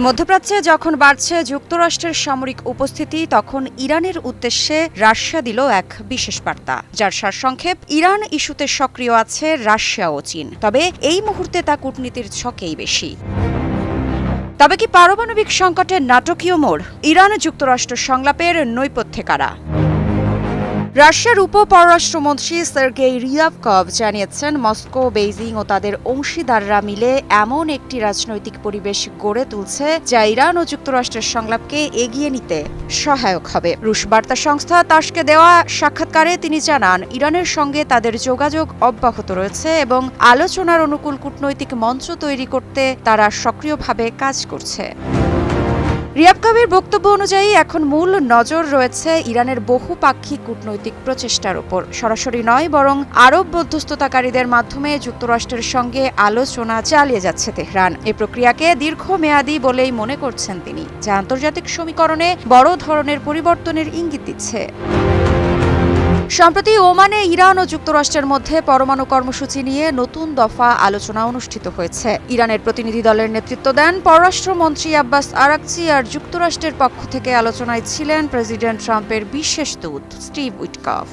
মধ্যপ্রাচ্যে যখন বাড়ছে যুক্তরাষ্ট্রের সামরিক উপস্থিতি, তখন ইরানের উদ্দেশ্যে রাশিয়া দিল এক বিশেষ বার্তা, যার সারসংক্ষেপ: ইরান ইস্যুতে সক্রিয় আছে রাশিয়া ও চীন, তবে এই মুহূর্তে তা কূটনীতির ছকেই বেশি। তবে কি পারমাণবিক সংকটের নাটকীয় মোড়? ইরান যুক্তরাষ্ট্র সংলাপের নৈপথ্যে কারা? রাশিয়ার উপ-পররাষ্ট্রমন্ত্রী সের্গেই রিয়াবকভ জানিয়েছেন, মস্কো, বেইজিং ও তাদের অংশীদাররা মিলে এমন একটি রাজনৈতিক পরিবেশ গড়ে তুলছে যা ইরান ও যুক্তরাষ্ট্রের সংলাপকে এগিয়ে নিতে সহায়ক হবে। রুশ বার্তা সংস্থা তাসকে দেওয়া সাক্ষাৎকারে তিনি জানান, ইরানের সঙ্গে তাদের যোগাযোগ অব্যাহত রয়েছে এবং আলোচনার অনুকূল কূটনৈতিক মঞ্চ তৈরি করতে তারা সক্রিয়ভাবে কাজ করছে। রিয়াবকভের বক্তব্য অনুযায়ী এখন মূল নজর রয়েছে ইরানের বহুপাক্ষিক কূটনৈতিক প্রচেষ্টার উপর। সরাসরি নয়, বরং আরব মধ্যস্থতাকারীদের মাধ্যমে যুক্তরাষ্ট্রের সঙ্গে আলোচনা চালিয়ে যাচ্ছে তেহরান। এই প্রক্রিয়াকে দীর্ঘমেয়াদী বলেই মনে করছেন তিনি, যা আন্তর্জাতিক সমীকরণে বড় ধরনের পরিবর্তনের ইঙ্গিত দিচ্ছে। সম্প্রতি ওমানে ইরান ও যুক্তরাষ্ট্রের মধ্যে পরমাণু কর্মসূচি নিয়ে নতুন দফা আলোচনা অনুষ্ঠিত হয়েছে। ইরানের প্রতিনিধি দলের নেতৃত্ব দেন পররাষ্ট্রমন্ত্রী আব্বাস আরাকচি, আর যুক্তরাষ্ট্রের পক্ষ থেকে আলোচনায় ছিলেন প্রেসিডেন্ট ট্রাম্পের বিশেষ দূত স্টিভ উইটকফ।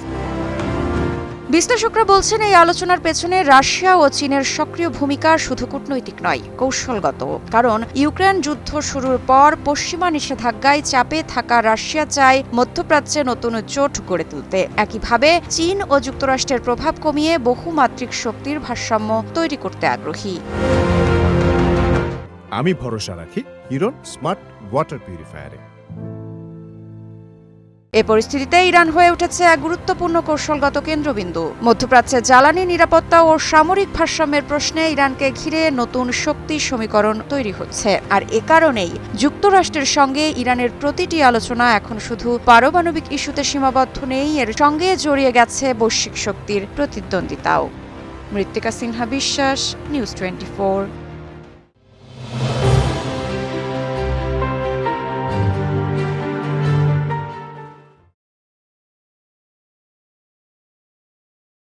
বিশ্লেষকরা বলছেন, এই আলোচনার পেছনে রাশিয়া ও চীনের সক্রিয় ভূমিকা শুধু কূটনৈতিক নয়, কৌশলগত। কারণ ইউক্রেন যুদ্ধ শুরুর পর পশ্চিমা নিষেধাজ্ঞায় চাপে থাকা রাশিয়া চায় মধ্যপ্রাচ্যে নতুন জোট গড়ে তুলতে। একইভাবে চীন ও যুক্তরাষ্ট্রের প্রভাব কমিয়ে বহুমাত্রিক শক্তির ভারসাম্য তৈরি করতে আগ্রহী। আমি ভরসা রাখি হিরন স্মার্ট ওয়াটার পিউরিফায়ারে। এ পরিস্থিতিতে ইরান হয়ে উঠেছে এক গুরুত্বপূর্ণ কৌশলগত কেন্দ্রবিন্দু। মধ্যপ্রাচ্যে জ্বালানি নিরাপত্তা ও সামরিক ভারসাম্যের প্রশ্নে ইরানকে ঘিরে নতুন শক্তি সমীকরণ তৈরি হচ্ছে। আর এ কারণেই যুক্তরাষ্ট্রের সঙ্গে ইরানের প্রতিটি আলোচনা এখন শুধু পারমাণবিক ইস্যুতে সীমাবদ্ধ নেই, এর সঙ্গে জড়িয়ে গেছে বৈশ্বিক শক্তির প্রতিদ্বন্দ্বিতাও। মৃত্তিকা সিনহা বিশ্বাস, নিউজ 24।